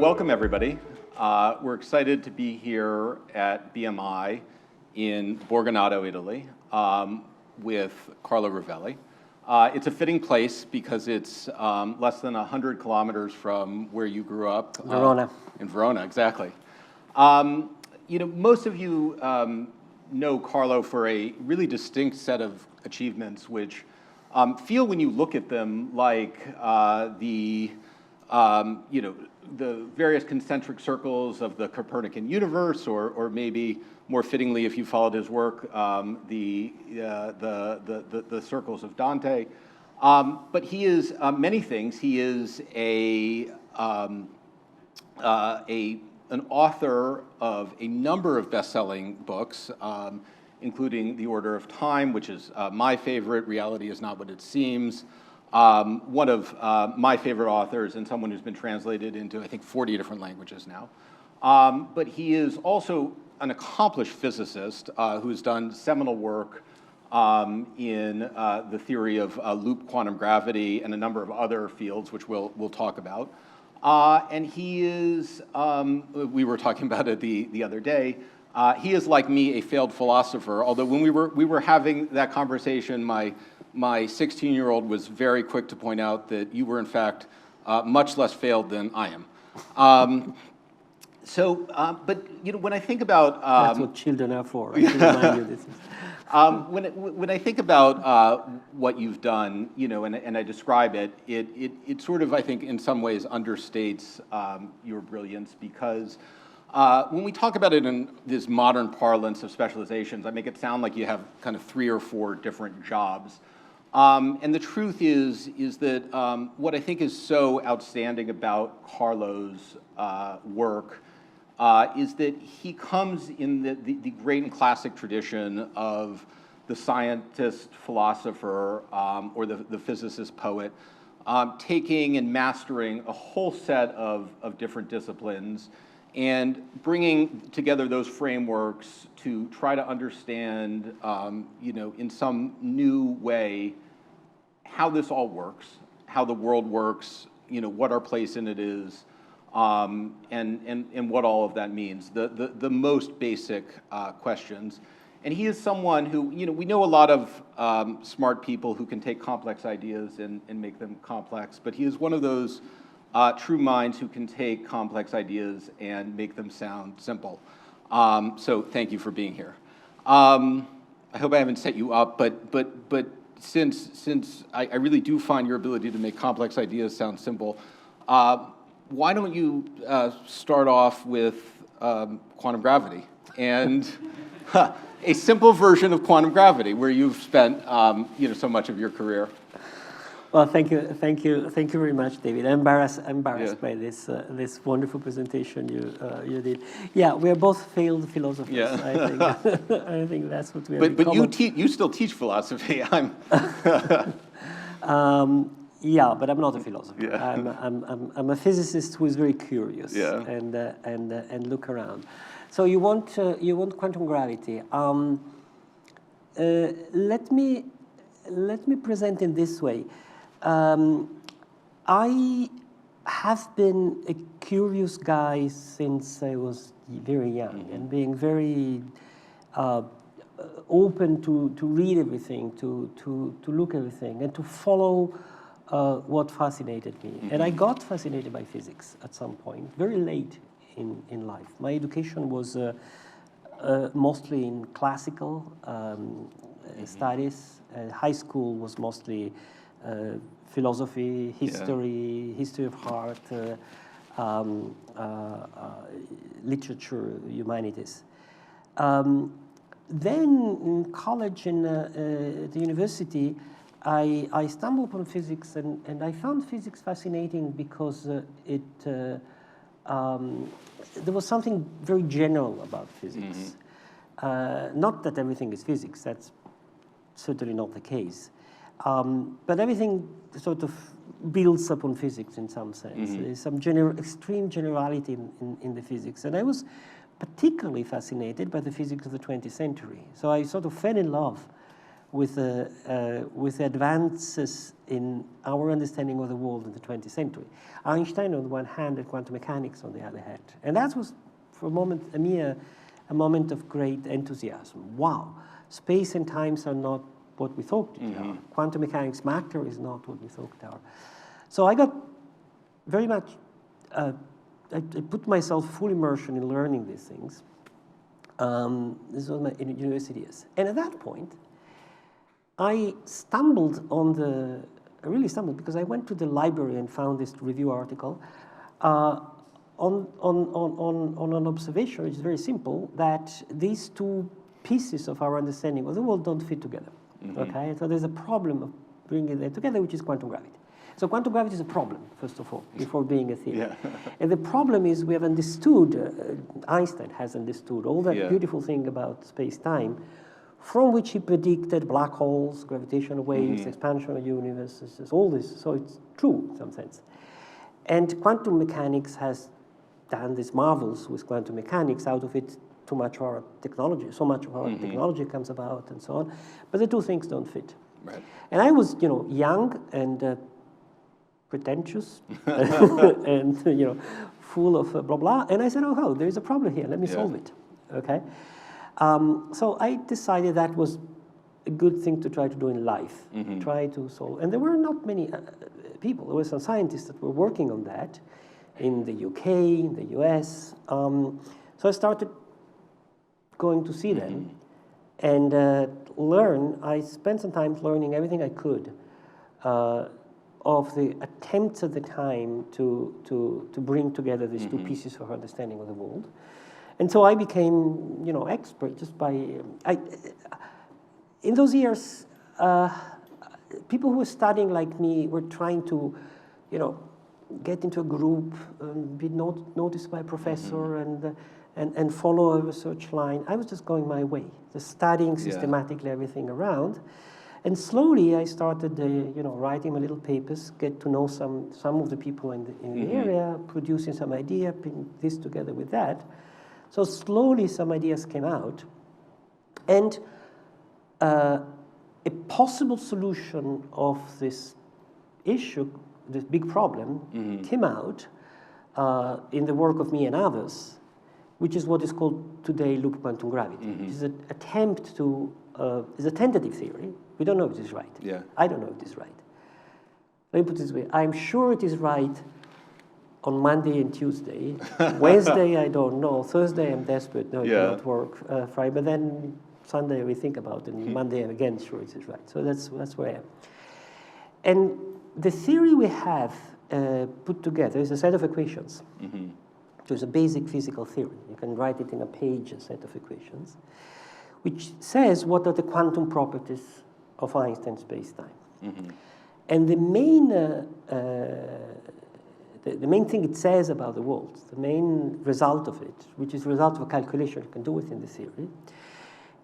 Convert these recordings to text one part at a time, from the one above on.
welcome everybody. We're excited to be here at BMI in Borganato, Italy, with Carlo Rovelli. It's a fitting place because it's less than 100 kilometers from where you grew up. Verona. In Verona, exactly. You know, most of you know Carlo for a really distinct set of achievements, which feel, when you look at them, like the various concentric circles of the Copernican universe, or maybe more fittingly, if you followed his work, the circles of Dante. But he is many things. He is an author of a number of best-selling books, including The Order of Time, which is my favorite. Reality is Not What It Seems. One of my favorite authors, and someone who's been translated into, I think, 40 different languages now. But he is also an accomplished physicist who's done seminal work in the theory of loop quantum gravity and a number of other fields, which we'll talk about. And he is, we were talking about it the other day, he is, like me, a failed philosopher, although when we were having that conversation, my 16-year-old was very quick to point out that you were, in fact, much less failed than I am. But you know, when I think about that's what children are for. I can remind you this. When I think about what you've done, you know, and I describe it, it sort of, I think, in some ways understates your brilliance, because when we talk about it in this modern parlance of specializations, I make it sound like you have kind of 3 or 4 different jobs. And the truth is that what I think is so outstanding about Carlo's work is that he comes in the great and classic tradition of the scientist, philosopher, or the physicist, poet, taking and mastering a whole set of different disciplines and bringing together those frameworks to try to understand, you know, in some new way, how this all works, how the world works, you know, what our place in it is, and what all of that means, the most basic questions. And he is someone who, you know, we know a lot of smart people who can take complex ideas and make them complex, but he is one of those true minds who can take complex ideas and make them sound simple. So thank you for being here. I hope I haven't set you up, but since I really do find your ability to make complex ideas sound simple, why don't you start off with quantum gravity and a simple version of quantum gravity, where you've spent you know, so much of your career. Well, thank you very much, David. I'm embarrassed by this wonderful presentation you did. Yeah, we are both failed philosophers. Yeah. I think I think that's what we are. But you still teach philosophy. Yeah, but I'm not a philosopher. Yeah. I'm a physicist who is very curious. Yeah. And look around. So you want quantum gravity. Let me present in this way. I have been a curious guy since I was very young, and being very open to read everything, to look at everything, and to follow what fascinated me. And I got fascinated by physics at some point, very late in life. My education was mostly in classical studies. High school was mostly philosophy, history, history of art, literature, humanities. Then in college and at the university, I stumbled upon physics, and I found physics fascinating because there was something very general about physics. Not that everything is physics, that's certainly not the case. But everything sort of builds upon physics in some sense. There's some extreme generality in the physics. And I was particularly fascinated by the physics of the 20th century. So I sort of fell in love with the advances in our understanding of the world in the 20th century. Einstein on the one hand and quantum mechanics on the other hand. And that was, for a moment, a moment of great enthusiasm. Wow, space and times are not what we thought they are. Quantum mechanics, matter is not what we thought they are. So I got very much, I put myself full immersion in learning these things. This was my university years. And at that point, I stumbled on I really stumbled because I went to the library and found this review article on an observation, which is very simple, that these two pieces of our understanding of the world don't fit together. Okay, so there's a problem of bringing them together, which is quantum gravity. So quantum gravity is a problem, first of all, before being a theory. Yeah. And the problem is we have understood, Einstein has understood all that beautiful thing about space-time, from which he predicted black holes, gravitational waves, expansion of universes, all this. So it's true in some sense. And quantum mechanics has done these marvels with quantum mechanics. Out of it, too much of our technology, so much of our technology comes about, and so on. But the two things don't fit. Right. And I was, young and pretentious, and full of blah blah. And I said, "Oh, there is a problem here. Let me solve it." Okay. So I decided that was a good thing to try to do in life. Try to solve. And there were not many people. There were some scientists that were working on that in the UK, in the US. So I started going to see them and learn. I spent some time learning everything I could of the attempts at the time to bring together these two pieces of understanding of the world. And so I became, expert just by. In those years, people who were studying like me were trying to, get into a group, be noticed by a professor, and follow a research line. I was just going my way, just studying systematically everything around. And slowly I started, writing my little papers, get to know some of the people in the area, producing some idea, putting this together with that. So slowly some ideas came out. And a possible solution of this issue, this big problem, came out in the work of me and others, which is what is called today loop quantum gravity. Which is an attempt to, is a tentative theory. We don't know if it is right. Yeah. I don't know if it is right. Let me put it this way. I'm sure it is right on Monday and Tuesday. Wednesday, I don't know. Thursday, I'm desperate. No, it cannot work. Friday, but then Sunday, we think about it. And Monday, I'm again sure it is right. So that's where I am. And the theory we have put together is a set of equations. So it's a basic physical theory. You can write it in a page, a set of equations, which says what are the quantum properties of Einstein space-time. And the main thing it says about the world, the main result of it, which is the result of a calculation you can do within the theory,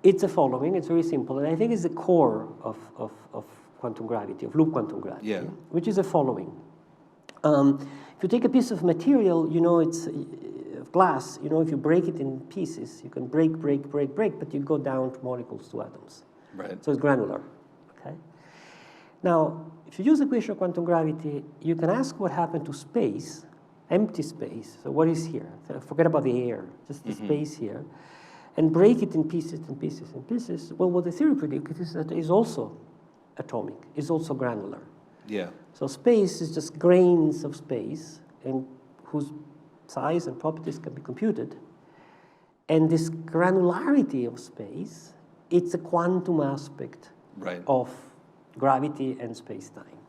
it's the following. It's very simple, and I think it's the core of quantum gravity, of loop quantum gravity, which is the following. If you take a piece of material, it's of glass, if you break it in pieces, you can break, but you go down to molecules, to atoms. Right. So it's granular. Okay. Now, if you use the equation of quantum gravity, you can ask what happened to space, empty space. So what is here? Forget about the air, just the space here, and break it in pieces and pieces and pieces. Well, what the theory predicts is that it is also atomic, is also granular. Yeah. So space is just grains of space, and whose size and properties can be computed. And this granularity of space, it's a quantum aspect of gravity and space-time.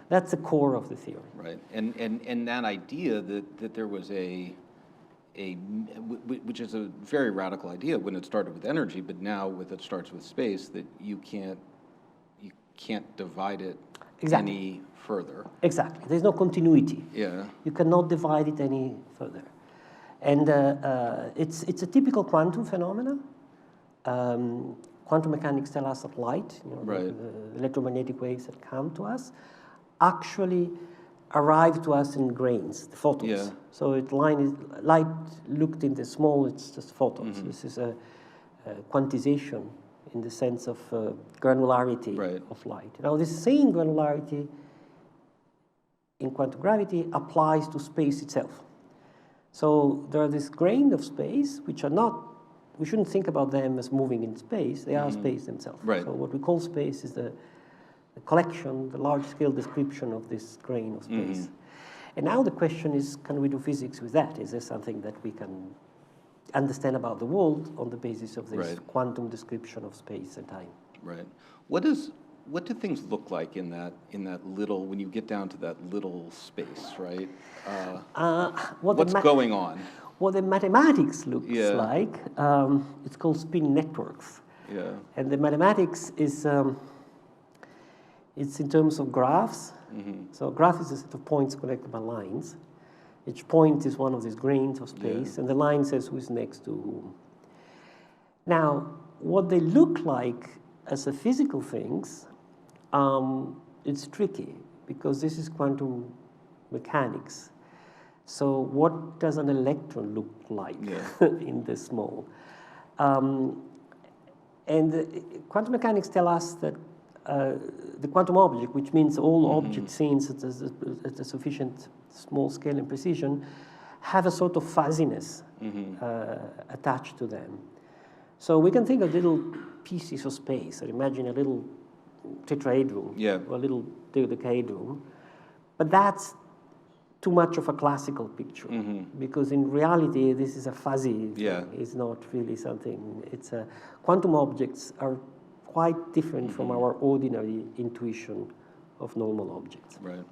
That's the core of the theory. Right, and that idea that there was which is a very radical idea when it started with energy, but now it starts with space, that you can't divide it any further. Exactly. There's no continuity. Yeah. You cannot divide it any further. And it's a typical quantum phenomenon. Quantum mechanics tell us that light, the electromagnetic waves that come to us, actually arrive to us in grains, the photons. Yeah. So light looked in the small, it's just photons. This is a quantization in the sense of granularity Right. of light. Now, this same granularity in quantum gravity applies to space itself. So there are this grain of space which are not, we shouldn't think about them as moving in space, they are space themselves. Right. So what we call space is the collection, the large-scale description of this grain of space. And now the question is, can we do physics with that? Is there something that we can understand about the world on the basis of this Right. quantum description of space and time? Right. What do things look like in that little, when you get down to that little space, right? What's going on? What the mathematics looks Yeah. like, it's called spin networks. Yeah. And the mathematics is, it's in terms of graphs. So a graph is a set of points connected by lines. Each point is one of these grains of space, and the line says who's next to whom. Now, what they look like as a physical things, it's tricky, because this is quantum mechanics. So what does an electron look like in the small? And quantum mechanics tell us that the quantum object, which means all objects seen at a sufficient small scale and precision, have a sort of fuzziness attached to them. So we can think of little pieces of space, or imagine a little tetrahedron, or a little dodecahedron, but that's too much of a classical picture, because in reality this is a fuzzy thing. It's not really something. It's quantum objects are quite different from our ordinary intuition of normal objects. Right.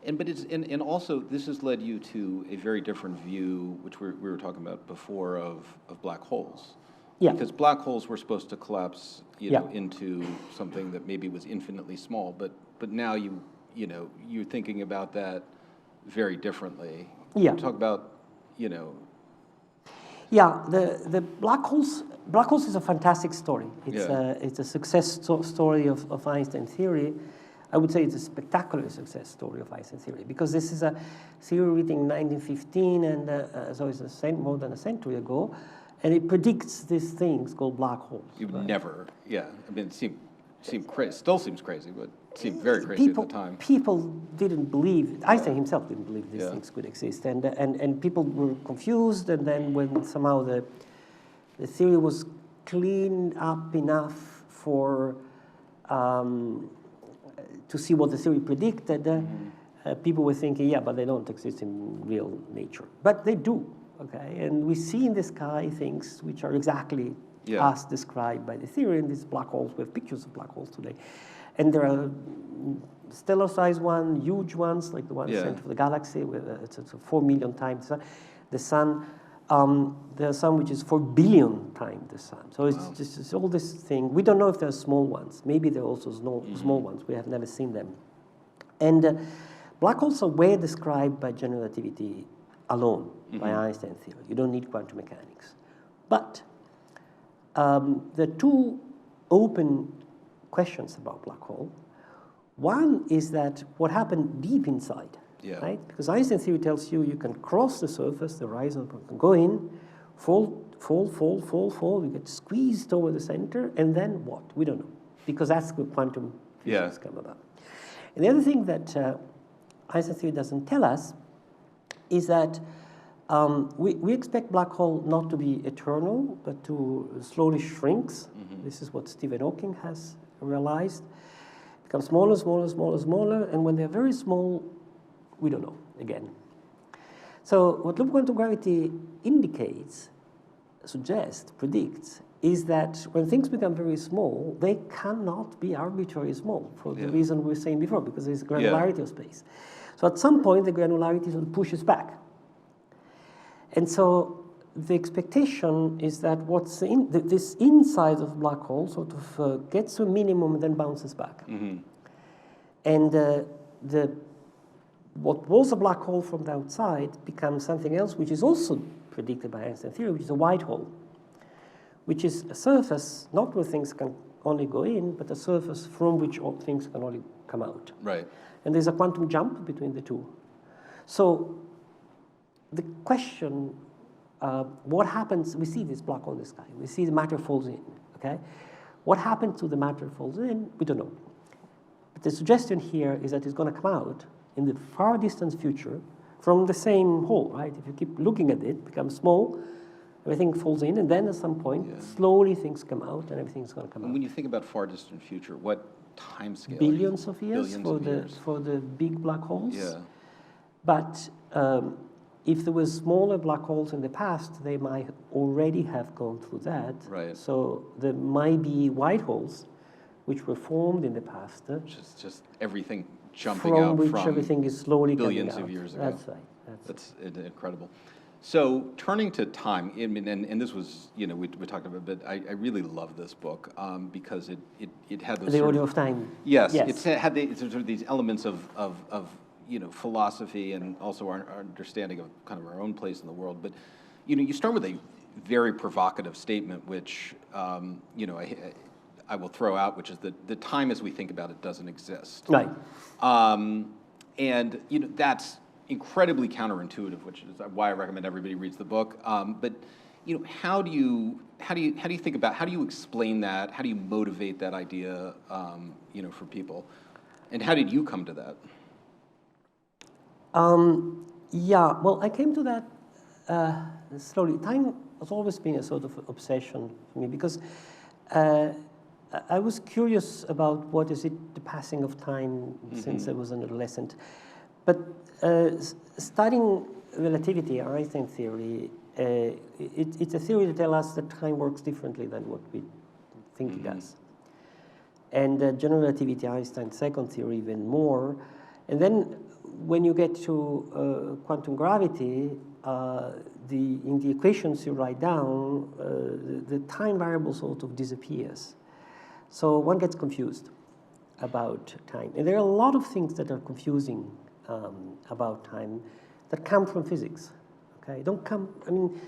And also this has led you to a very different view, which we were talking about before, of black holes. Yeah. Because black holes were supposed to collapse, know, into something that maybe was infinitely small, but now you're thinking about that very differently. Yeah. Talk about, Yeah, the black holes is a fantastic story. It's a success story of Einstein theory. I would say it's a spectacular success story of Einstein theory, because this is a theory written in 1915, and so it's more than a century ago, and it predicts these things called black holes. You would never, I mean, it seemed crazy, still seems crazy, but it seemed very crazy at the time. People didn't believe, Einstein himself didn't believe these things could exist, and people were confused, and then when somehow the theory was cleaned up enough for to see what the theory predicted, people were thinking, but they don't exist in real nature. But they do, okay? And we see in the sky things which are exactly as described by the theory, and these black holes, we have pictures of black holes today. And there are stellar-sized ones, huge ones, like the one in the center of the galaxy, with it's 4 million times the sun. There's some which is 4 billion times the sun. So it's all this thing. We don't know if there are small ones. Maybe there are also small ones. We have never seen them. And black holes are well described by general relativity alone, by Einstein theory. You don't need quantum mechanics. But there are two open questions about black hole. One is that what happened deep inside. Right? Because Einstein theory tells you can cross the surface, the horizon, can go in, fall, you get squeezed over the center, and then what? We don't know. Because that's where quantum physics come about. And the other thing that Einstein theory doesn't tell us is that we expect black hole not to be eternal, but to slowly shrinks. This is what Stephen Hawking has realized. Become smaller, and when they're very small, we don't know, again. So what loop quantum gravity indicates, suggests, predicts, is that when things become very small, they cannot be arbitrarily small, for the reason we were saying before, because there's granularity of space. So at some point, the granularity sort of pushes back. And so the expectation is that what's in this inside of the black hole sort of gets to a minimum and then bounces back. And what was a black hole from the outside becomes something else, which is also predicted by Einstein theory, which is a white hole, which is a surface, not where things can only go in, but a surface from which all things can only come out. Right. And there's a quantum jump between the two. So the question, what happens, we see this black hole in the sky, we see the matter falls in, okay? What happens to the matter that falls in? We don't know. But the suggestion here is that it's going to come out in the far distant future from the same hole, right? If you keep looking at it becomes small, everything falls in, and then at some point, slowly things come out, and everything's going to come out. When you think about far distant future, what time scale? Billions of years Billions for the big black holes. Yeah. But if there were smaller black holes in the past, they might already have gone through that. Right. So there might be white holes, which were formed in the past. Just everything jumping out from which everything is slowly billions coming out. of years ago. That's right. That's incredible. So turning to time, and this was, we talked about it, but I really love this book because it had those The Order of Time. Yes. It had sort of these elements of philosophy and also our understanding of kind of our own place in the world. But you start with a very provocative statement, which I will throw out, which is that the time as we think about it doesn't exist. Right. And that's incredibly counterintuitive, which is why I recommend everybody reads the book. But how do you think about, how do you explain that? How do you motivate that idea, for people? And how did you come to that? Well, I came to that slowly. Time has always been a sort of obsession for me because I was curious about what is it, the passing of time since I was an adolescent. But studying relativity, or Einstein theory, it's a theory that tells us that time works differently than what we think it does. And general relativity, Einstein's second theory, even more. And then when you get to quantum gravity, in the equations you write down, the time variable sort of disappears. So one gets confused about time. And there are a lot of things that are confusing about time that come from physics. Okay, don't come. I mean,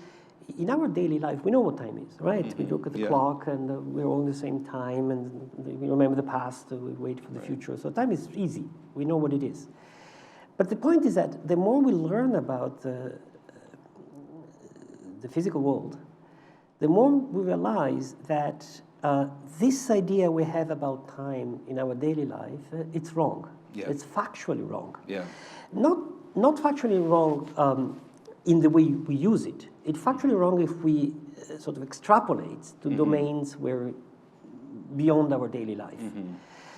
in our daily life, we know what time is, right? We look at the clock, and we're all in the same time, and we remember the past. We wait for the future. So time is easy. We know what it is. But the point is that the more we learn about the physical world, the more we realize that this idea we have about time in our daily life, it's wrong. Yeah. It's factually wrong. Yeah. Not factually wrong in the way we use it. It's factually wrong if we sort of extrapolate to domains where beyond our daily life.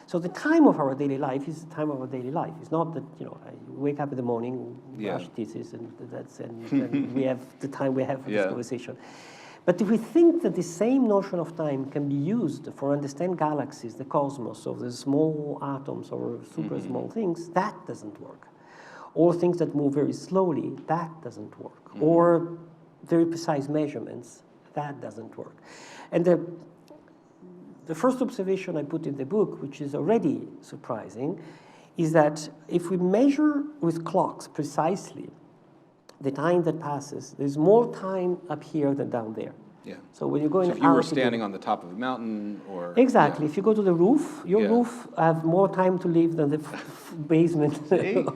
So the time of our daily life is the time of our daily life. It's not that I wake up in the morning, brush teeth, and we have the time we have for this conversation. But if we think that the same notion of time can be used for understand galaxies, the cosmos, or the small atoms or super small things, that doesn't work. Or things that move very slowly, that doesn't work. Or very precise measurements, that doesn't work. And the first observation I put in the book, which is already surprising, is that if we measure with clocks precisely the time that passes, there's more time up here than down there. Yeah. So when you go in, if you were standing on the top of a mountain, or exactly, if you go to the roof, your roof have more time to live than the basement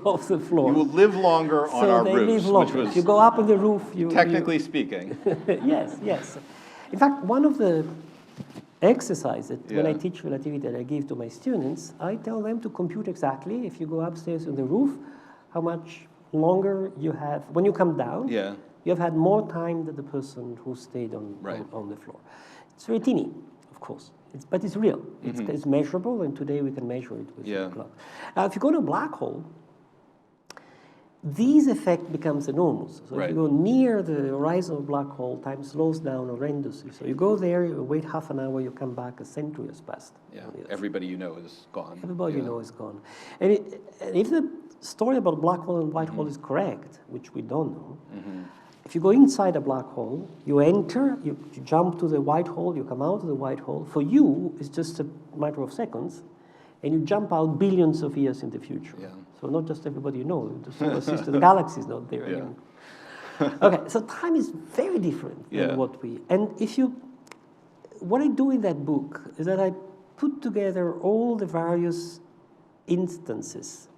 of the floor. You will live longer on our roofs. So they live longer. If you go up on the roof, technically speaking. Yes. In fact, one of the exercises when I teach relativity that I give to my students, I tell them to compute exactly, if you go upstairs on the roof, how much longer you have. When you come down, you have had more time than the person who stayed on the floor. It's very teeny, of course, but it's real. It's measurable, and today we can measure it with a clock. Now, if you go to a black hole, this effect becomes enormous. So if you go near the horizon of a black hole, time slows down horrendously. So you go there, you wait half an hour, you come back, a century has passed. Yeah, everybody you know is gone. Everybody you know is gone. And if the story about black hole and white hole is correct, which we don't know, if you go inside a black hole, you enter, you jump to the white hole, you come out of the white hole. For you, it's just a matter of seconds, and you jump out billions of years in the future. Yeah. So not just everybody you know, the solar system, the galaxy is not there anymore. Okay, so time is very different than what we... And what I do in that book is that I put together all the various instances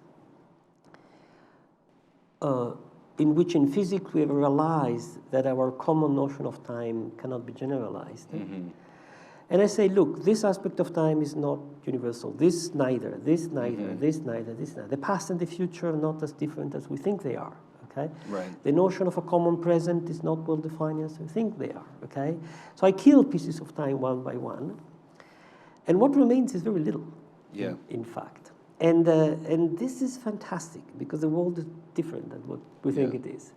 in which in physics we have realized that our common notion of time cannot be generalized. And I say, look, this aspect of time is not universal. This neither, this neither, this neither, this neither. The past and the future are not as different as we think they are, okay? Right. The notion of a common present is not well defined as we think they are, okay? So I kill pieces of time one by one, and what remains is very little, in fact. And this is fantastic, because the world is different than what we think it is.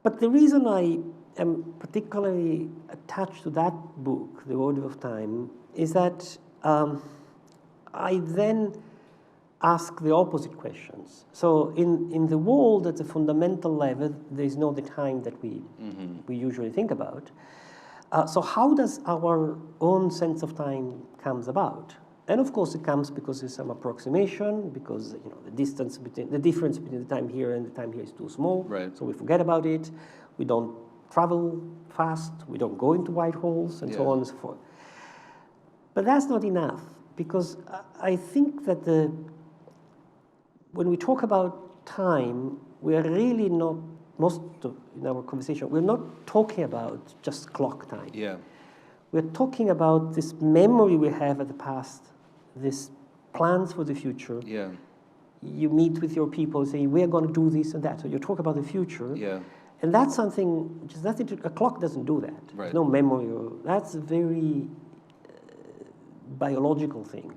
But the reason I am particularly attached to that book, The Order of Time, is that I then ask the opposite questions. So in the world, at a fundamental level, there is no the time that we usually think about. So how does our own sense of time comes about? And of course, it comes because there's some approximation, because the difference between the time here and the time here is too small. Right. So we forget about it. We don't travel fast. We don't go into white holes, and so on and so forth. But that's not enough, because I think that when we talk about time, we are really not, in our conversation, we're not talking about just clock time. Yeah. We're talking about this memory we have of the past, this plans for the future. Yeah. You meet with your people and say, we're going to do this and that. So you talk about the future. Yeah. And that's something which is nothing a clock doesn't do that. Right. There's no memory. That's a very biological thing.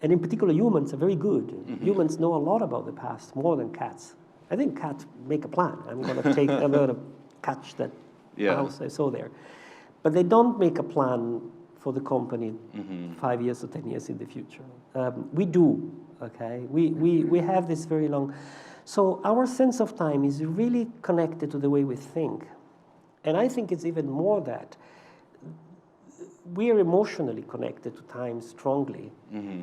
And in particular, humans are very good. Humans know a lot about the past, more than cats. I think cats make a plan. I'm going to catch that mouse I saw there. But they don't make a plan for the company 5 years or 10 years in the future. We do, okay? We have this very long... So our sense of time is really connected to the way we think. And I think it's even more that we are emotionally connected to time strongly.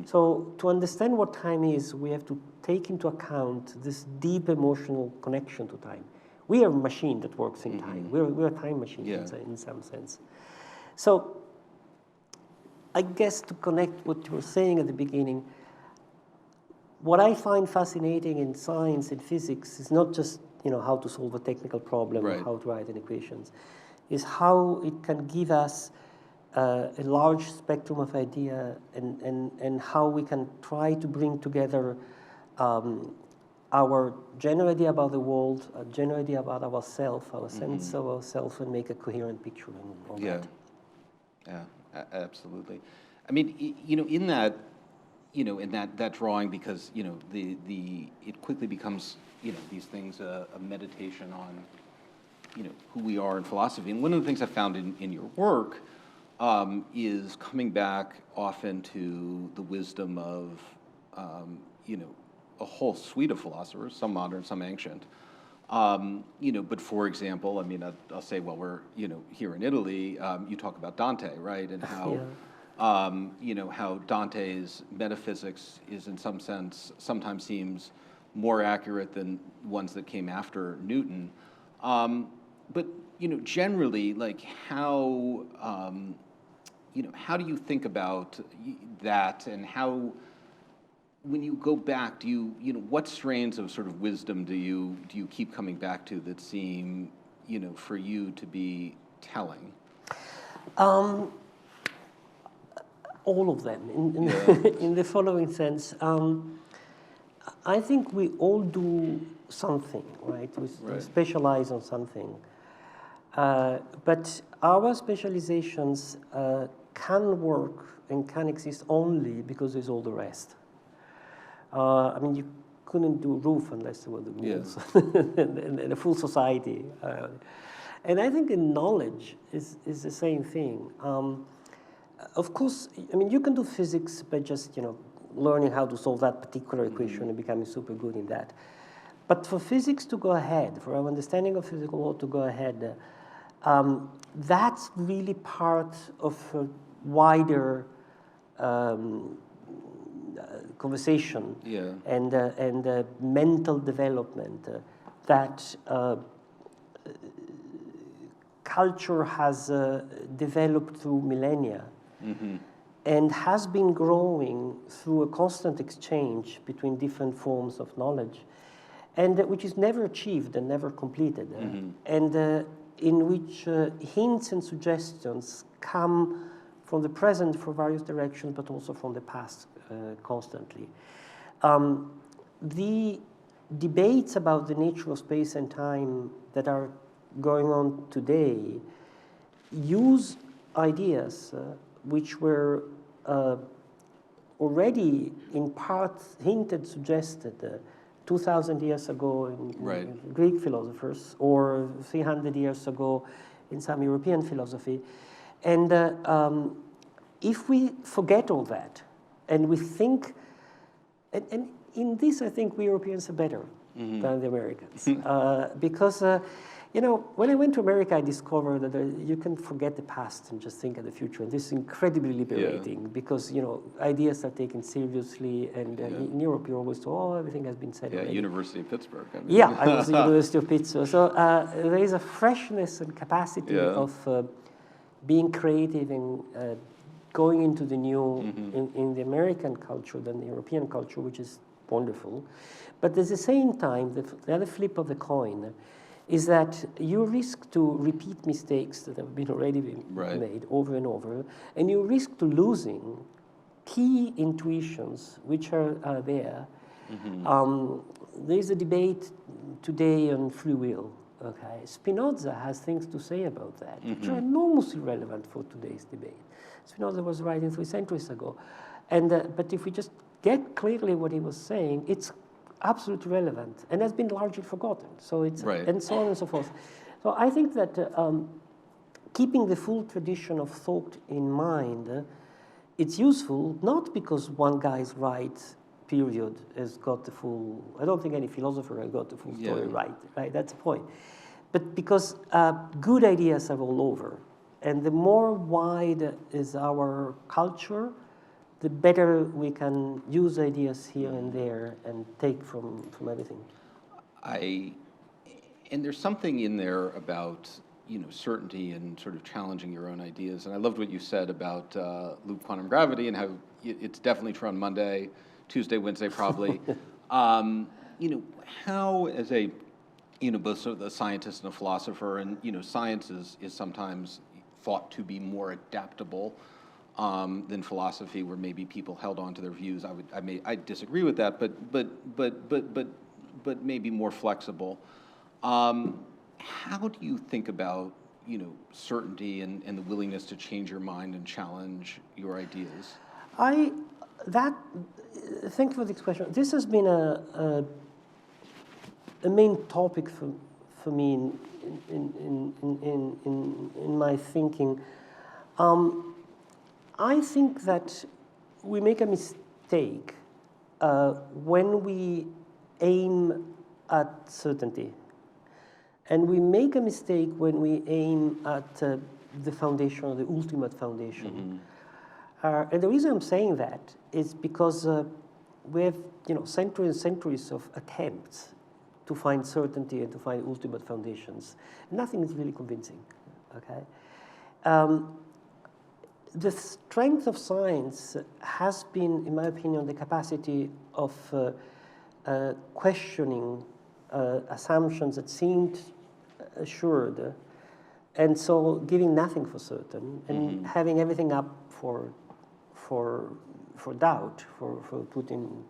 So to understand what time is, we have to take into account this deep emotional connection to time. We are a machine that works in time. We're a time machine in some sense. So I guess to connect what you were saying at the beginning, what I find fascinating in science and physics is not just how to solve a technical problem or how to write an equations, is how it can give us a large spectrum of idea and how we can try to bring together our general idea about the world, a general idea about ourselves, our sense of ourselves, and make a coherent picture and all that. Yeah, absolutely. I mean, in that, in that drawing, because it quickly becomes these things a meditation on who we are in philosophy. And one of the things I found in your work is coming back often to the wisdom of a whole suite of philosophers, some modern, some ancient. But for example, I mean, I'll say, well, we're here in Italy. You talk about Dante, right, and how. How Dante's metaphysics is, in some sense, sometimes seems more accurate than ones that came after Newton. But generally, like how do you think about that, and how, when you go back, do you what strains of sort of wisdom do you keep coming back to that seem for you to be telling? All of them, in the following sense. I think we all do something, right? We specialize on something. But our specializations can work and can exist only because there's all the rest. I mean, you couldn't do a roof unless there were the rules and a full society. And I think in knowledge is the same thing. Of course, I mean, you can do physics by just, learning how to solve that particular equation and becoming super good in that. But for physics to go ahead, for our understanding of physical law to go ahead, that's really part of a wider conversation and mental development that culture has developed through millennia. And has been growing through a constant exchange between different forms of knowledge, and which is never achieved and never completed, and in which hints and suggestions come from the present for various directions, but also from the past constantly. The debates about the nature of space and time that are going on today use ideas which were already in part hinted, suggested 2,000 years ago in Greek philosophers, or 300 years ago in some European philosophy. And if we forget all that, and we think, and in this I think we Europeans are better than the Americans. Because, you know, when I went to America, I discovered that you can forget the past and just think of the future. And this is incredibly liberating because, you know, ideas are taken seriously. And in Europe, you're always told, oh, everything has been said already. University of Pittsburgh. I mean. Yeah, I was at the University of Pittsburgh. So there is a freshness and capacity of being creative and going into the new in the American culture than the European culture, which is wonderful. But at the same time, the other flip of the coin is that you risk to repeat mistakes that have been already made over and over, and you risk to losing key intuitions which are there. There's a debate today on free will. Okay, Spinoza has things to say about that, which are enormously relevant for today's debate. Spinoza was writing 3 centuries ago, and but if we just get clearly what he was saying, it's absolutely relevant and has been largely forgotten. So it's and so on and so forth. So I think that keeping the full tradition of thought in mind, it's useful not because one guy's right. Period has got the full. I don't think any philosopher has got the full story right. Right, that's the point. But because good ideas are all over, and the more wide is our culture, the better we can use ideas here and there and take from everything. And there's something in there about, you know, certainty and sort of challenging your own ideas. And I loved what you said about loop quantum gravity and how it's definitely true on Monday, Tuesday, Wednesday, probably. You know, how as a, you know, both sort of a scientist and a philosopher, and, you know, science is sometimes thought to be more adaptable than philosophy, where maybe people held on to their views. I disagree with that, but maybe more flexible. How do you think about, you know, certainty and the willingness to change your mind and challenge your ideas? Thank you for this question. This has been a main topic for me in my thinking. I think that we make a mistake when we aim at certainty. And we make a mistake when we aim at the foundation, or the ultimate foundation. And the reason I'm saying that is because we have, you know, centuries and centuries of attempts to find certainty and to find ultimate foundations. Nothing is really convincing, okay? The strength of science has been, in my opinion, the capacity of questioning assumptions that seemed assured, and so giving nothing for certain, and having everything up for doubt, for putting.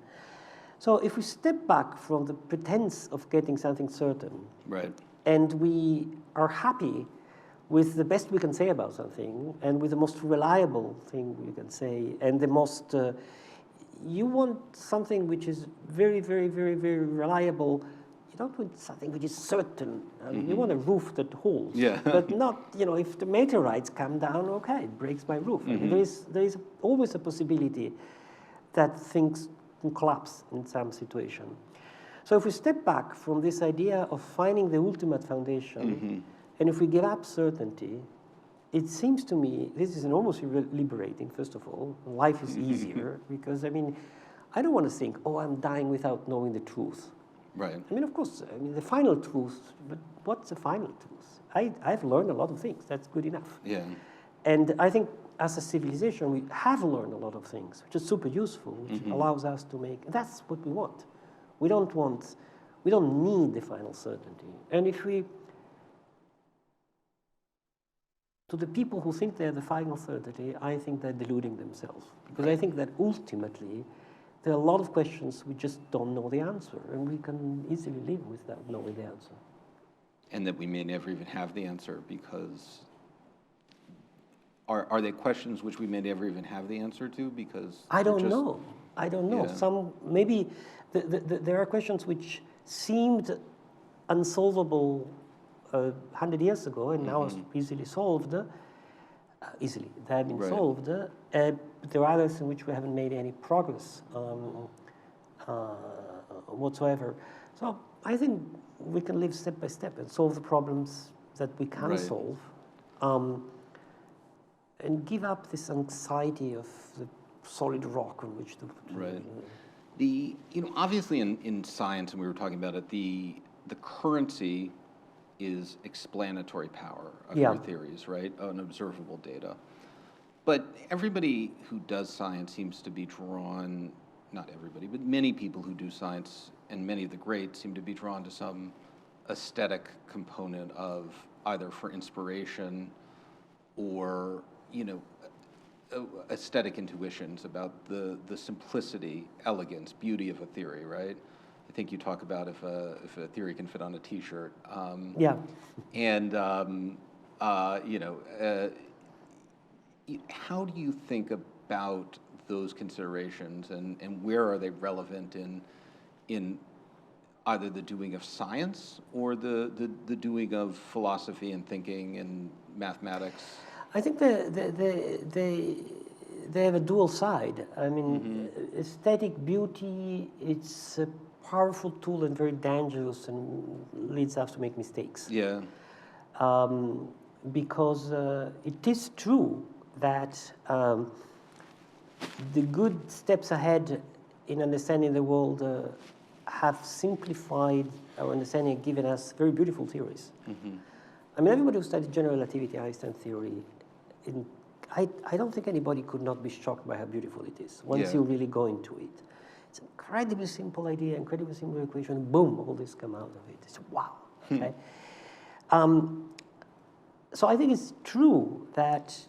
So if we step back from the pretense of getting something certain, and we are happy with the best we can say about something, and with the most reliable thing we can say, and the most, you want something which is very, very, very, very reliable. You don't want something which is certain. You want a roof that holds, but not, you know, if the meteorites come down, okay, it breaks my roof. I mean, there is always a possibility that things can collapse in some situation. So if we step back from this idea of finding the ultimate foundation, and if we give up certainty, it seems to me this is enormously liberating, first of all. Life is easier because, I mean, I don't want to think, oh, I'm dying without knowing the truth. I mean, of course, I mean, the final truth, but what's the final truth? I've learned a lot of things. That's good enough. And I think as a civilization, we have learned a lot of things, which is super useful, which allows us to make, that's what we want. We don't need the final certainty. And if we to the people who think they're the final certainty, I think they're deluding themselves. Because I think that ultimately, there are a lot of questions we just don't know the answer, and we can easily live without knowing the answer. And that we may never even have the answer, because are they questions which we may never even have the answer to? Because I don't know. I don't know. Yeah. Some maybe there are questions which seemed unsolvable 100 years ago, and now are easily solved. Easily, they have been Right. solved. But there are others in which we haven't made any progress whatsoever. So I think we can live step by step and solve the problems that we can Right. solve, and give up this anxiety of the solid rock on which to. Right. Obviously in science, and we were talking about it, the currency is explanatory power of Yeah. your theories, right? Unobservable data. But everybody who does science seems to be drawn, not everybody, but many people who do science, and many of the greats seem to be drawn to some aesthetic component of either for inspiration or, aesthetic intuitions about the simplicity, elegance, beauty of a theory, right? I think you talk about if a theory can fit on a T-shirt. Yeah. And how do you think about those considerations, and where are they relevant in either the doing of science or the doing of philosophy and thinking and mathematics? I think they have a dual side. I mean, aesthetic beauty, it's a powerful tool and very dangerous, and leads us to make mistakes. Yeah. Because it is true that the good steps ahead in understanding the world have simplified our understanding and given us very beautiful theories. I mean, everybody who studied general relativity, Einstein theory, I don't think anybody could not be shocked by how beautiful it is once Yeah. you really go into it. It's an incredibly simple idea, incredibly simple equation, boom, all this come out of it. It's wow, okay? So I think it's true that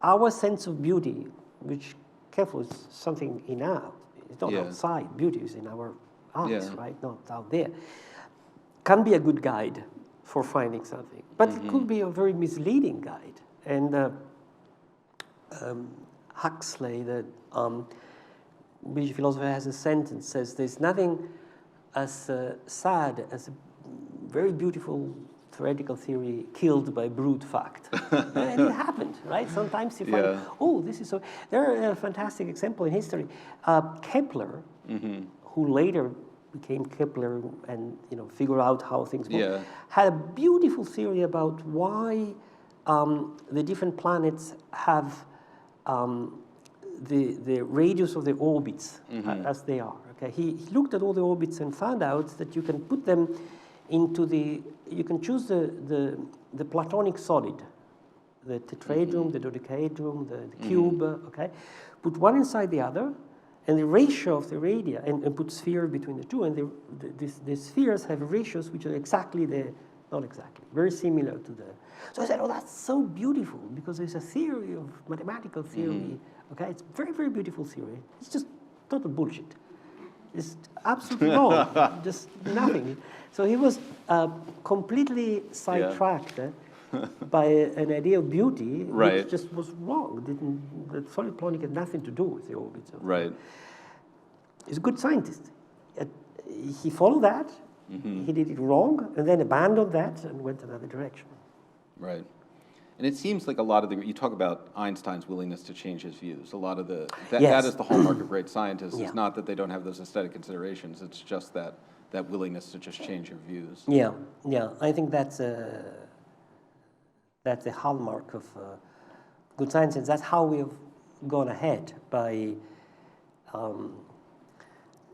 our sense of beauty, which, careful, is something in our, it's not Yeah. outside, beauty is in our eyes, Yeah. right, not out there, can be a good guide for finding something. But it could be a very misleading guide. And Huxley, the British philosopher, has a sentence says, "There's nothing as sad as a very beautiful theoretical theory killed by brute fact." And it happened, right? Sometimes you find, Yeah. oh, this is so. There are a fantastic example in history. Kepler, who later became Kepler and figure out how things work, Yeah. had a beautiful theory about why the different planets have the radius of the orbits as they are. Okay, he looked at all the orbits and found out that you can put them into you can choose the Platonic solid, the tetrahedron, the dodecahedron, the cube. Okay, put one inside the other, and the ratio of the radii, and put sphere between the two, and the spheres have ratios which are not exactly, very similar to the. So I said, oh, that's so beautiful, because there's a theory of mathematical theory. Okay, it's very, very beautiful theory. It's just total bullshit. It's absolutely wrong, just nothing. So he was completely sidetracked by an idea of beauty, Right. which just was wrong. The solid Platonic had nothing to do with the orbits. Right. He's a good scientist. He followed that, he did it wrong, and then abandoned that and went another direction. Right. And it seems like a lot of you talk about Einstein's willingness to change his views. A lot of that is the hallmark of great scientists. Yeah. It's not that they don't have those aesthetic considerations. It's just that willingness to just change your views. Yeah. I think that's a hallmark of good science, and that's how we have gone ahead by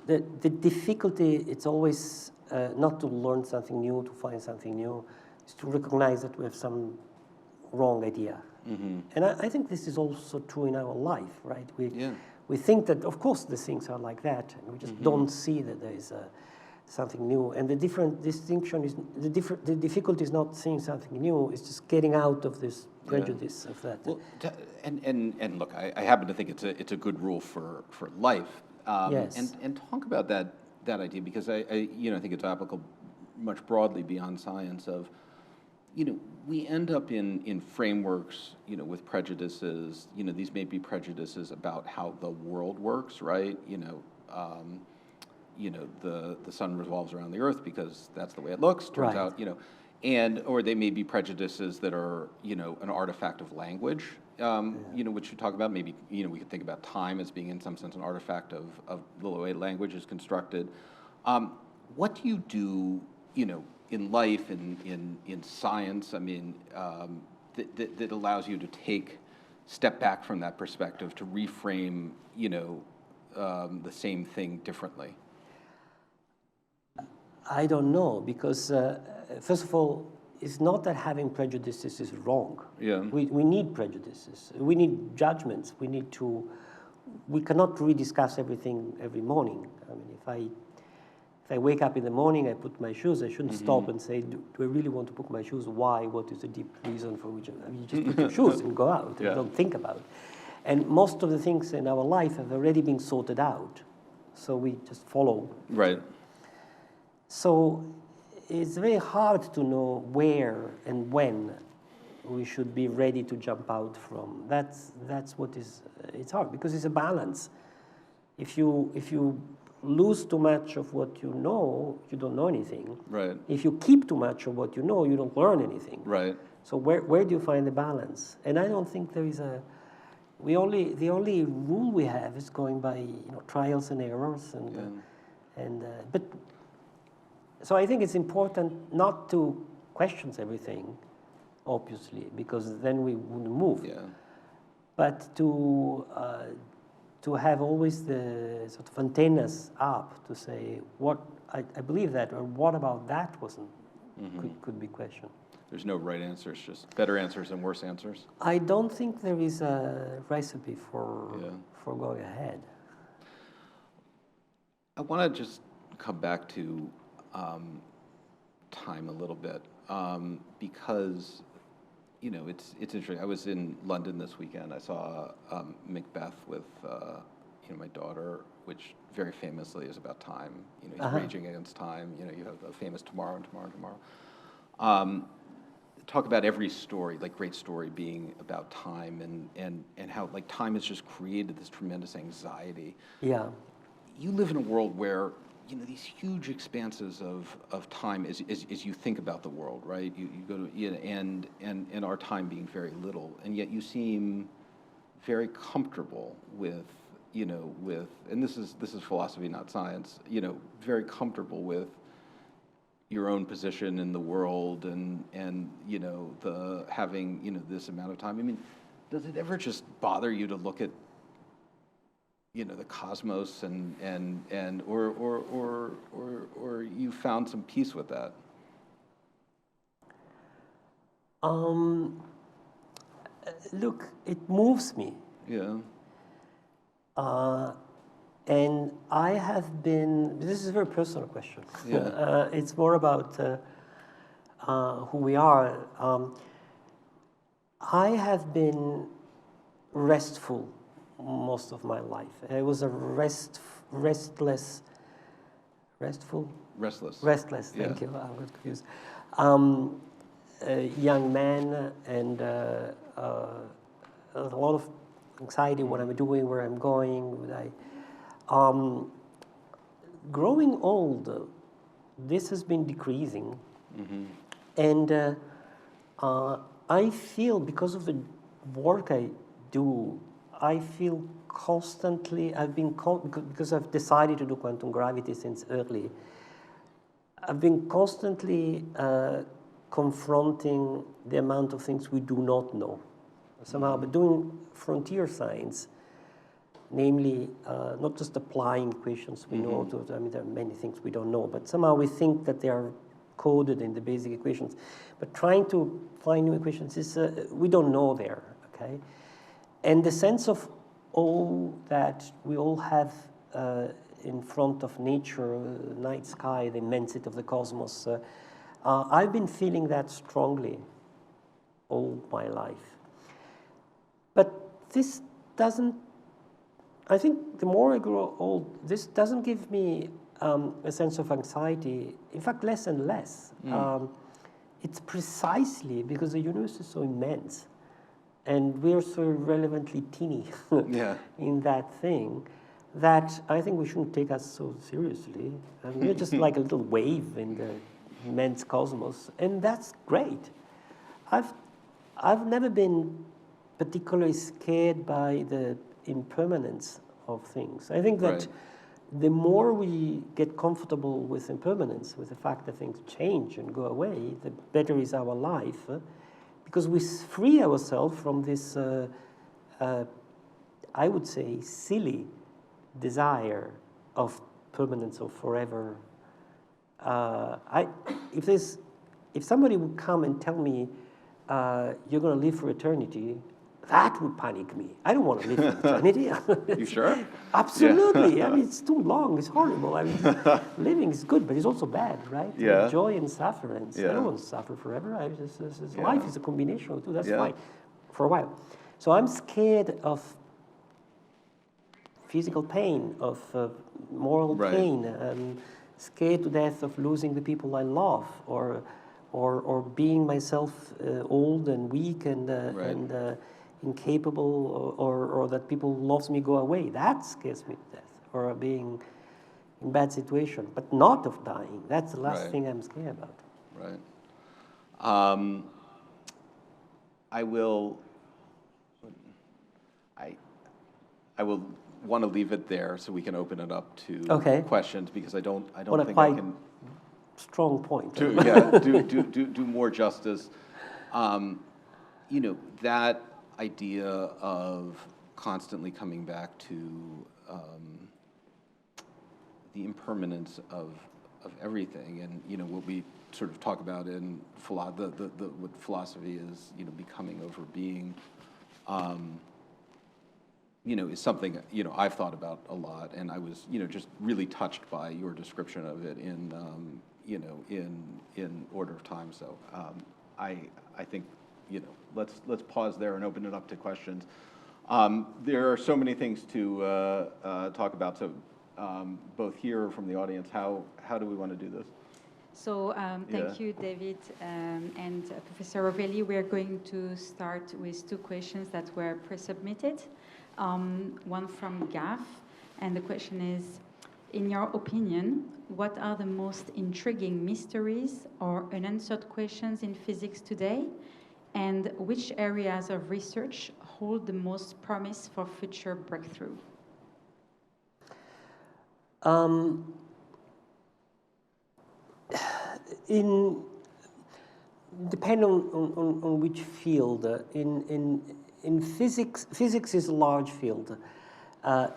the difficulty. It's always not to learn something new, to find something new. Is to recognize that we have some wrong idea. And I think this is also true in our life, right? We think that, of course, the things are like that, and we just don't see that there is something new. And the different distinction is the difficulty is not seeing something new; it's just getting out of this prejudice of that. Well, and look, I happen to think it's a good rule for life. Yes. And talk about that idea, because I think it's applicable much broadly beyond science of, we end up in frameworks, with prejudices. These may be prejudices about how the world works, right? The sun revolves around the earth because that's the way it looks. Turns Right. out, or they may be prejudices that are, an artifact of language, which you talk about. Maybe, we could think about time as being in some sense an artifact of the way language is constructed. What do you do, in life, in science, I mean, that allows you to step back from that perspective to reframe, the same thing differently? I don't know, because first of all, it's not that having prejudices is wrong. Yeah. We need prejudices. We need judgments. We cannot rediscuss everything every morning. I mean, if I wake up in the morning, I put my shoes, I shouldn't stop and say, do I really want to put my shoes? Why? What is the deep reason for which? I mean, you just put your shoes and go out and don't think about it. And most of the things in our life have already been sorted out. So we just follow. Right. So it's very hard to know where and when we should be ready to jump out from. That's what is, it's hard, because it's a balance. If you lose too much of what you know, you don't know anything. Right. If you keep too much of what you know, you don't learn anything. Right. So where do you find the balance? And I don't think there is the only rule we have is going by trials and errors, but so I think it's important not to question everything, obviously, because then we wouldn't move. Yeah. But to have always the sort of antennas up to say what I believe that, or what about that wasn't could be questioned. There's no right answers, just better answers and worse answers. I don't think there is a recipe for going ahead. I want to just come back to time a little bit, because it's interesting. I was in London this weekend. I saw Macbeth with my daughter, which very famously is about time. He's raging against time. You have the famous tomorrow and tomorrow and tomorrow. Talk about every story, like great story, being about time, and how like time has just created this tremendous anxiety. Yeah. You live in a world where these huge expanses of time as you think about the world, right? You go to and our time being very little, and yet you seem very comfortable with and this is philosophy, not science. Very comfortable with your own position in the world, and the having this amount of time. I mean, does it ever just bother you to look at the cosmos or you found some peace with that? Look, it moves me. Yeah. And I have been, this is a very personal question. Yeah. It's more about who we are. I have been restful most of my life. I was a restless, thank you, I got confused. A young man, and a lot of anxiety, what I'm doing, where I'm going. Growing old, this has been decreasing. And I feel, because of the work I do, I feel constantly, because I've decided to do quantum gravity since early, I've been constantly confronting the amount of things we do not know. Somehow, but doing frontier science, namely not just applying equations we know to, I mean, there are many things we don't know, but somehow we think that they are coded in the basic equations. But trying to find new equations is, we don't know there, okay? And the sense of awe that we all have in front of nature, night sky, the immensity of the cosmos, I've been feeling that strongly all my life. this doesn't, I think the more I grow old, this doesn't give me a sense of anxiety. In fact, less and less. It's precisely because the universe is so immense and we're so relevantly teeny in that thing that I think we shouldn't take us so seriously. And we're just like a little wave in the immense cosmos, and that's great. I've never been particularly scared by the impermanence of things. I think that the more we get comfortable with impermanence, with the fact that things change and go away, the better is our life, because we free ourselves from this, I would say, silly desire of permanence or forever. If somebody would come and tell me, you're going to live for eternity, that would panic me. I don't want to live for eternity. You sure? Absolutely. I mean, it's too long. It's horrible. I mean, living is good, but it's also bad, right? Yeah. Joy and suffering. I don't want to suffer forever. Life is a combination of two. That's fine for a while. So I'm scared of physical pain, of moral pain. I'm scared to death of losing the people I love, or being myself old and weak and incapable, or that people loves me go away. That scares me to death, or being in bad situation, but not of dying. That's the last thing I'm scared about. Right. I will want to leave it there so we can open it up to questions, because I don't think I can. Strong point. Do more justice. You know, that idea of constantly coming back to the impermanence of everything, and you know what we sort of talk about in what philosophy is, you know, becoming over being. You know, is something, you know, I've thought about a lot, and I was, you know, just really touched by your description of it in, you know, in Order of Time. So I think, you know, let's pause there and open it up to questions. There are so many things to talk about. So both here or from the audience, how do we want to do this? So thank you, David and Professor Rovelli. We are going to start with two questions that were pre-submitted. One from Gav, and the question is, in your opinion, what are the most intriguing mysteries or unanswered questions in physics today, and which areas of research hold the most promise for future breakthrough? Depending on which field, in physics is a large field.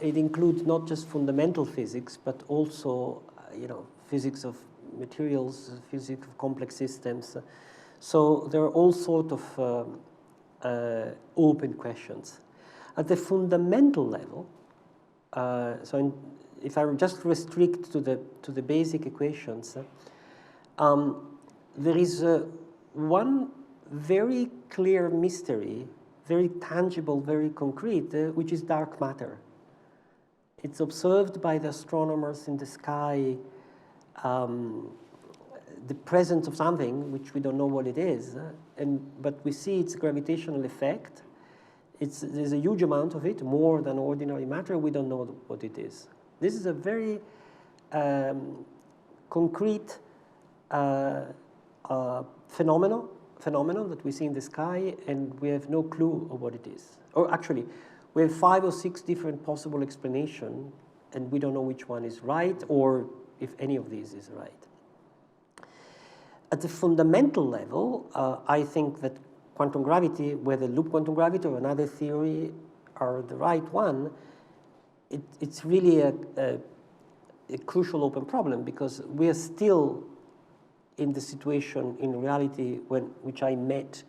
It includes not just fundamental physics, but also, you know, physics of materials, physics of complex systems. So there are all sorts of open questions. At the fundamental level, if I just restrict to the basic equations, there is one very clear mystery, very tangible, very concrete, which is dark matter. It's observed by the astronomers in the sky, the presence of something which we don't know what it is, but we see its gravitational effect. There's a huge amount of it, more than ordinary matter. We don't know what it is. This is a very concrete phenomenon that we see in the sky, and we have no clue of what it is. Or actually, we have 5 or 6 different possible explanations, and we don't know which one is right, or if any of these is right. At the fundamental level, I think that quantum gravity, whether loop quantum gravity or another theory are the right one, it's really a crucial open problem, because we are still in the situation in reality which I met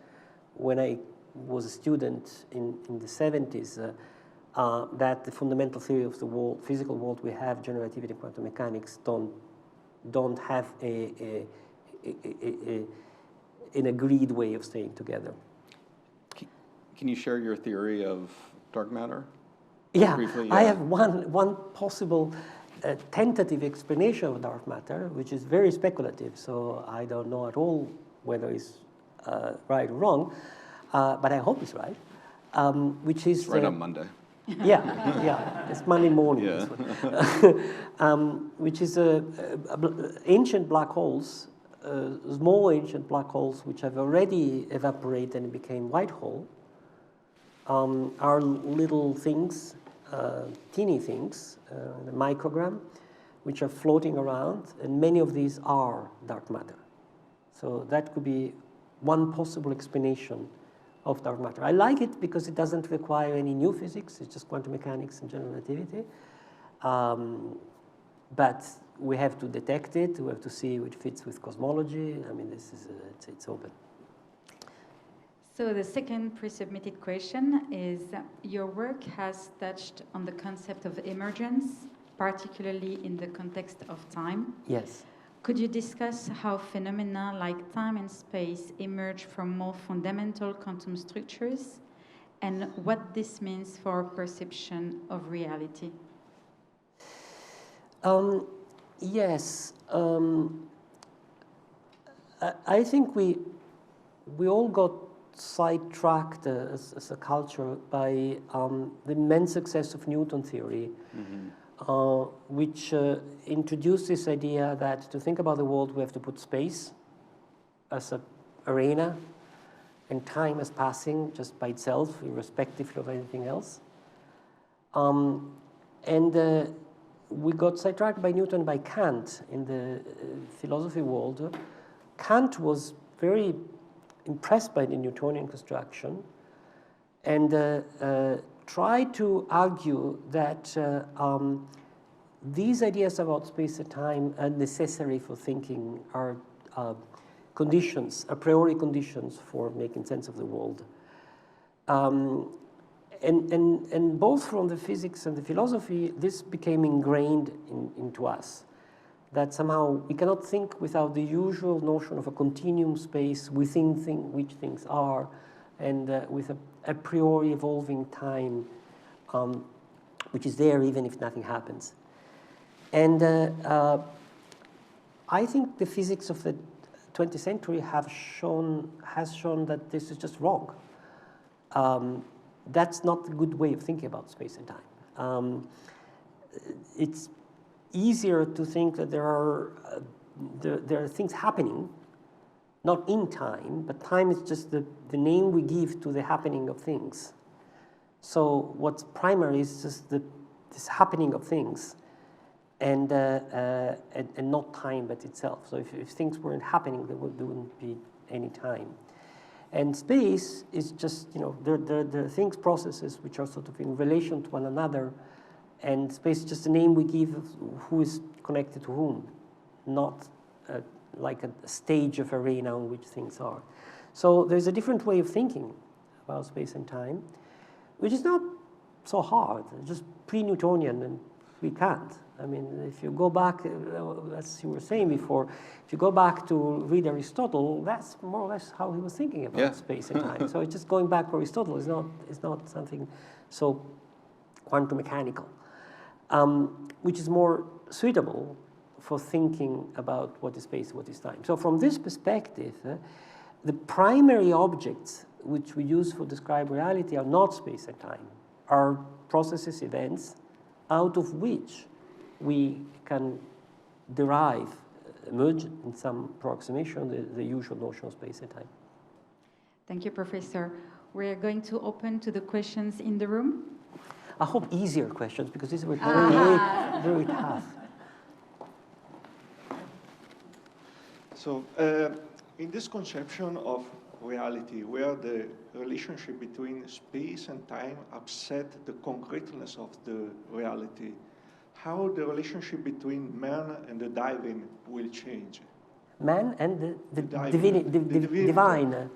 when I was a student in the 70s, that the fundamental theory of the world, physical world we have, general relativity and quantum mechanics, don't have an agreed way of staying together. Can you share your theory of dark matter? Yeah, Briefly, I yeah. have one possible tentative explanation of dark matter, which is very speculative, so I don't know at all whether it's right or wrong, but I hope it's right, which is... It's right on Monday. Yeah, it's Monday morning. Yeah. This one. Which is ancient black holes, small ancient black holes which have already evaporated and became white hole, are little things, teeny things, the microgram, which are floating around, and many of these are dark matter. So that could be one possible explanation of dark matter. I like it because it doesn't require any new physics, it's just quantum mechanics and general relativity. But we have to detect it, we have to see if it fits with cosmology. I mean, this is it's open. So the second pre-submitted question is, your work has touched on the concept of emergence, particularly in the context of time. Yes. Could you discuss how phenomena like time and space emerge from more fundamental quantum structures, and what this means for perception of reality? Yes. I think we all got sidetracked as a culture by the immense success of Newton theory, which introduced this idea that to think about the world we have to put space as an arena and time as passing just by itself, irrespective of anything else. We got sidetracked by Newton, by Kant in the philosophy world. Kant was very impressed by the Newtonian construction and tried to argue that these ideas about space and time are necessary for thinking, are conditions, a priori conditions for making sense of the world. And both from the physics and the philosophy, this became ingrained into us. That somehow we cannot think without the usual notion of a continuum space within which things are, and with a priori evolving time, which is there even if nothing happens. And I think the physics of the 20th century has shown that this is just wrong. That's not a good way of thinking about space and time. It's easier to think that there are things happening, not in time, but time is just the name we give to the happening of things. So what's primary is just this happening of things, and not time but itself. So if things weren't happening, there wouldn't be any time. And space is just, there are things, processes, which are sort of in relation to one another, and space is just a name we give of who is connected to whom, not like a stage of arena on which things are. So there's a different way of thinking about space and time, which is not so hard, just pre-Newtonian, and we can't. I mean, if you go back, as you were saying before, if you go back to read Aristotle, that's more or less how he was thinking about space and time. So it's just going back to Aristotle is not something so quantum mechanical, which is more suitable for thinking about what is space, what is time. So from this perspective, the primary objects which we use for describe reality are not space and time, are processes, events, out of which we can derive, emerge in some approximation, the usual notion of space and time. Thank you, Professor. We're going to open to the questions in the room. I hope easier questions, because these were very, very tough. So, in this conception of reality, where the relationship between space and time upset the concreteness of the reality, how the relationship between man and the divine will change? Man and the divine. divine.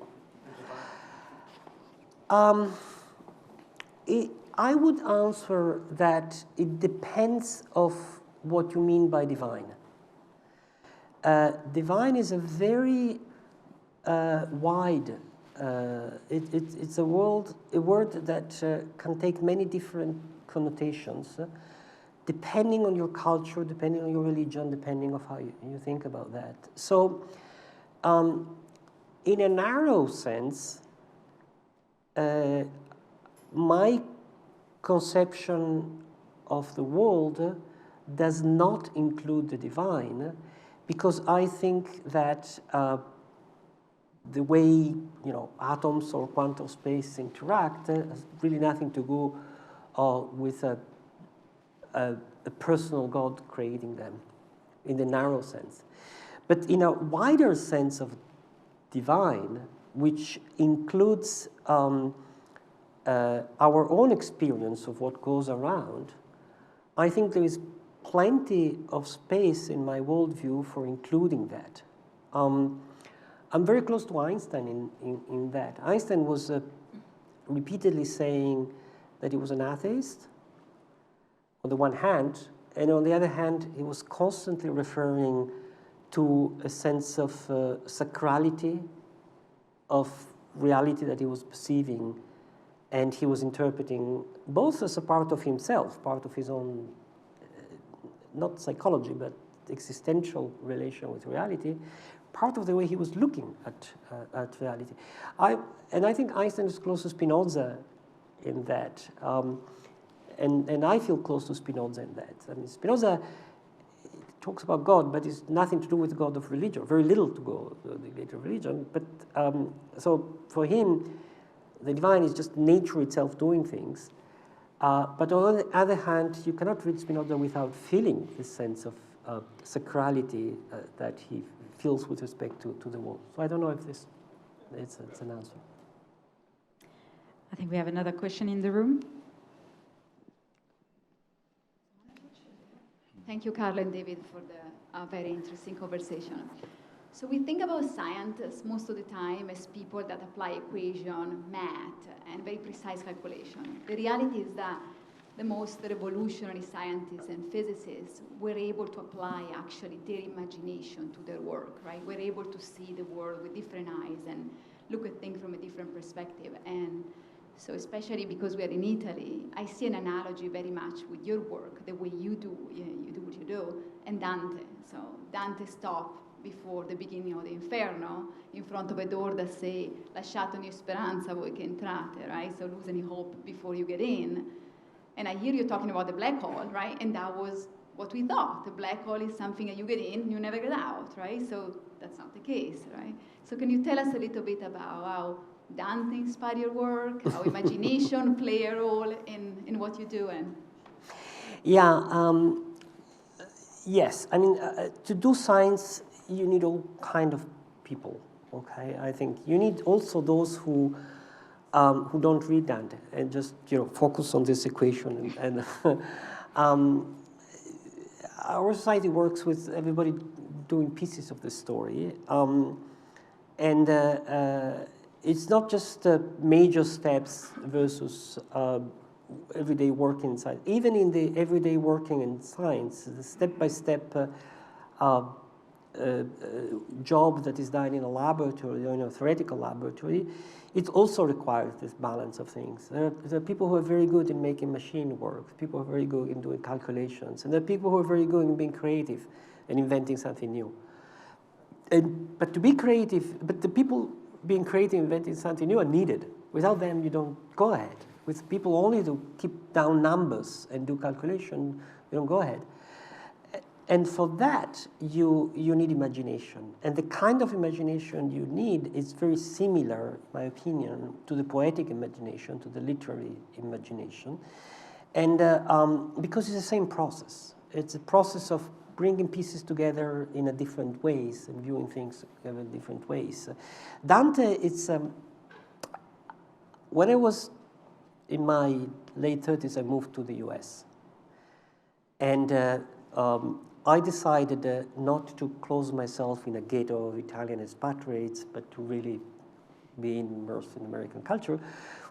I would answer that it depends of what you mean by divine. Divine is a very wide it's a word that can take many different connotations, depending on your culture, depending on your religion, depending on how you think about that. So, in a narrow sense, my conception of the world does not include the divine, because I think that the way atoms or quantum space interact has really nothing to do with a personal God creating them, in the narrow sense. But in a wider sense of divine, which includes our own experience of what goes around, I think there is plenty of space in my worldview for including that. I'm very close to Einstein in that. Einstein was repeatedly saying that he was an atheist, on the one hand, and on the other hand, he was constantly referring to a sense of sacrality of reality that he was perceiving, and he was interpreting both as a part of himself, part of his own, not psychology, but existential relation with reality, part of the way he was looking at reality. I think Einstein is close to Spinoza in that, and I feel close to Spinoza in that. I mean, Spinoza talks about God, but it's nothing to do with the God of religion, very little to go with the God of religion. But so for him, the divine is just nature itself doing things. But on the other hand, you cannot read Spinoza without feeling this sense of sacrality that he feels with respect to the world. So I don't know if it's an answer. I think we have another question in the room. Thank you, Carlo and David, for the very interesting conversation. So we think about scientists most of the time as people that apply equation, math, and very precise calculation. The reality is that the most revolutionary scientists and physicists were able to apply actually their imagination to their work, right? We're able to see the world with different eyes and look at things from a different perspective. And so especially because we are in Italy, I see an analogy very much with your work, the way you do what you do, and Dante. So Dante stopped before the beginning of the Inferno, in front of a door that say, lasciate ogni speranza voi che entrate, right? So lose any hope before you get in. And I hear you talking about the black hole, right? And that was what we thought. The black hole is something that you get in, you never get out, right? So that's not the case, right? So can you tell us a little bit about how Dante inspired your work, how imagination play a role in what you do? And yeah, yes. I mean, to do science, you need all kind of people. Okay, I think you need also those who don't read Dante and just focus on this equation. And our society works with everybody doing pieces of the story, and it's not just major steps versus everyday work in science. Even in the everyday working in science, the step-by-step job that is done in a laboratory or in a theoretical laboratory, it also requires this balance of things. There are people who are very good in making machine work, people who are very good in doing calculations, and there are people who are very good in being creative and inventing something new. But to be creative, but the people being creative, inventing something new are needed. Without them, you don't go ahead. With people only to keep down numbers and do calculation, you don't go ahead. And for that, you need imagination. And the kind of imagination you need is very similar, in my opinion, to the poetic imagination, to the literary imagination. And because it's the same process. It's a process of bringing pieces together in a different ways and viewing things in different ways. Dante, it's... when I was in my late 30s, I moved to the US. And I decided not to close myself in a ghetto of Italian expatriates, but to really be immersed in American culture,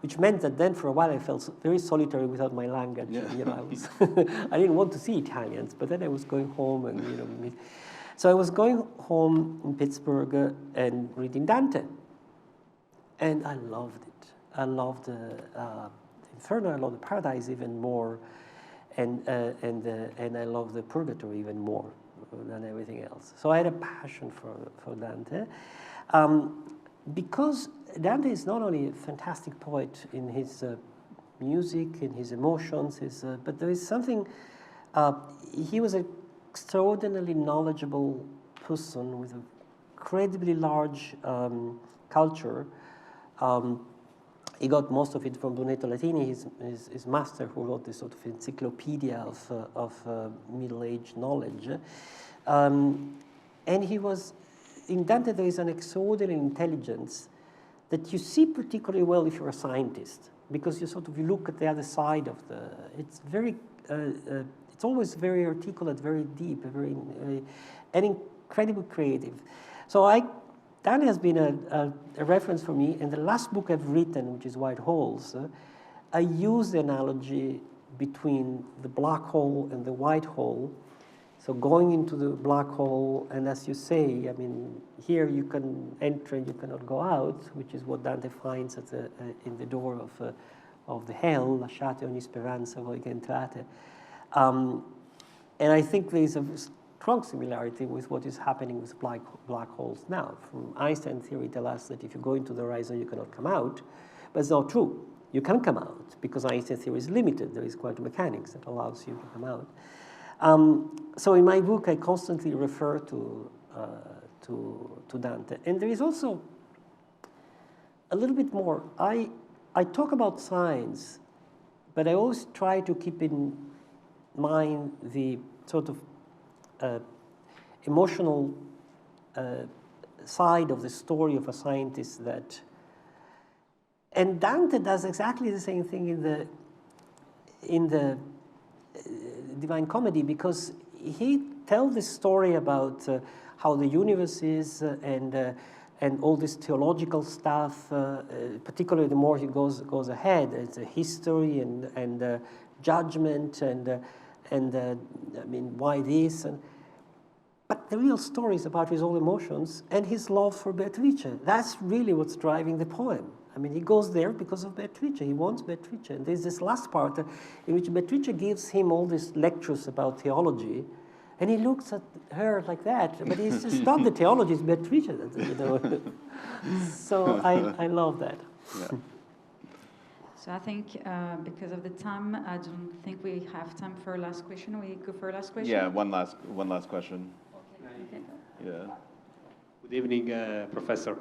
which meant that then for a while I felt very solitary without my language. Yeah. I didn't want to see Italians, but then I was going home and so I was going home in Pittsburgh and reading Dante. And I loved it. I loved the Inferno, I love the Paradise even more, and I love the Purgatory even more than everything else. So I had a passion for Dante. Because Dante is not only a fantastic poet in his music, in his emotions, but there is something, he was an extraordinarily knowledgeable person with an incredibly large culture. He got most of it from Brunetto Latini, his master, who wrote this sort of encyclopedia of Middle-Age knowledge. And he was, in Dante there is an extraordinary intelligence that you see particularly well if you're a scientist, because you look at the other side of it's very, it's always very articulate, very deep, and incredibly creative. So Dante has been a reference for me, and the last book I've written, which is White Holes, I use the analogy between the black hole and the white hole. So going into the black hole, and as you say, I mean, here you can enter and you cannot go out, which is what Dante finds at in the door of the hell, lasciate ogni speranza voi che entrate. And I think there is a strong similarity with what is happening with black holes now. From Einstein theory tells us that if you go into the horizon, you cannot come out, but it's not true. You can come out because Einstein theory is limited. There is quantum mechanics that allows you to come out. So in my book, I constantly refer to Dante. And there is also a little bit more. I talk about science, but I always try to keep in mind the sort of emotional side of the story of a scientist and Dante does exactly the same thing in the Divine Comedy, because he tells the story about how the universe is and all this theological stuff, particularly the more he goes ahead. It's a history and judgment and I mean, why this? But the real story is about his own emotions and his love for Beatrice. That's really what's driving the poem. I mean, he goes there because of Beatrice. He wants Beatrice. And there's this last part in which Beatrice gives him all these lectures about theology, and he looks at her like that. But it's just not the theology, it's Beatrice. You know. So I love that. Yeah. So I think because of the time, I don't think we have time for a last question. We go for a last question? Yeah, one last question. Okay. Yeah. Good evening, Professor.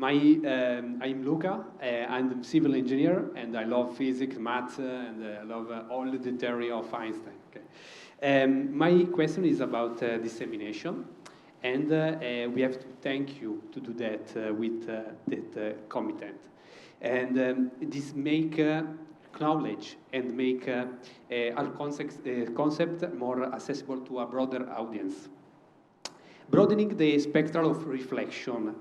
I'm Luca. I'm a civil engineer, and I love physics, math, and I love all the theory of Einstein. Okay. My question is about dissemination, and we have to thank you to do that with that commitment. And this make knowledge and make our concept more accessible to a broader audience. Broadening the spectrum of reflection,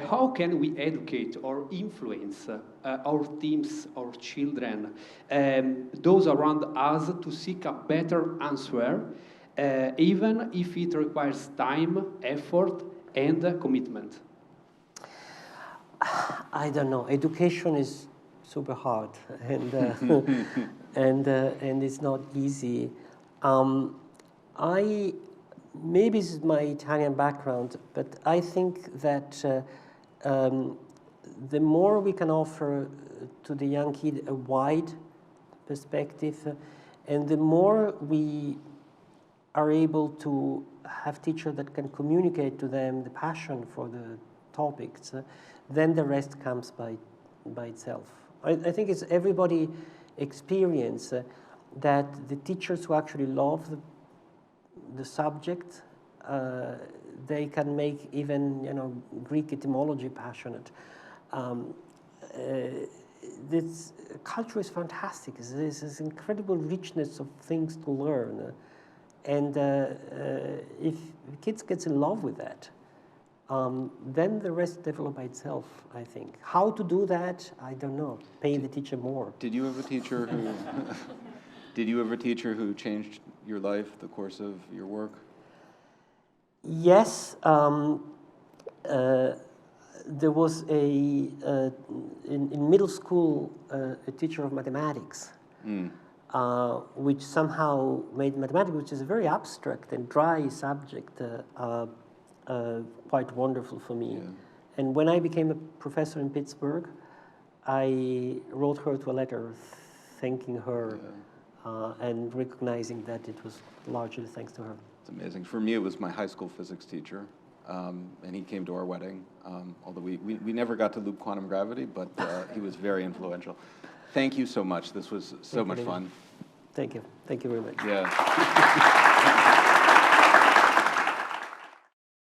how can we educate or influence our teams, our children, those around us to seek a better answer, even if it requires time, effort, and commitment? I don't know. Education is super hard, and and it's not easy. Maybe this is my Italian background, but I think that the more we can offer to the young kid a wide perspective, and the more we are able to have teachers that can communicate to them the passion for the topics, then the rest comes by itself. I think it's everybody experience that the teachers who actually love the subject, they can make even Greek etymology passionate. This culture is fantastic. There's this incredible richness of things to learn, and if kids get in love with that, then the rest develop by itself, I think. How to do that, I don't know. Pay the teacher more. Did you have a teacher who? Did you have a teacher who changed your life, the course of your work? Yes. there was in middle school a teacher of mathematics, which somehow made mathematics, which is a very abstract and dry subject, quite wonderful for me. Yeah. And when I became a professor in Pittsburgh, I wrote her to a letter thanking her and recognizing that it was largely thanks to her. It's amazing. For me, it was my high school physics teacher, and he came to our wedding, although we never got to loop quantum gravity, but he was very influential. Thank you so much. This was so much fun. Thank you. Thank you very much. Yeah.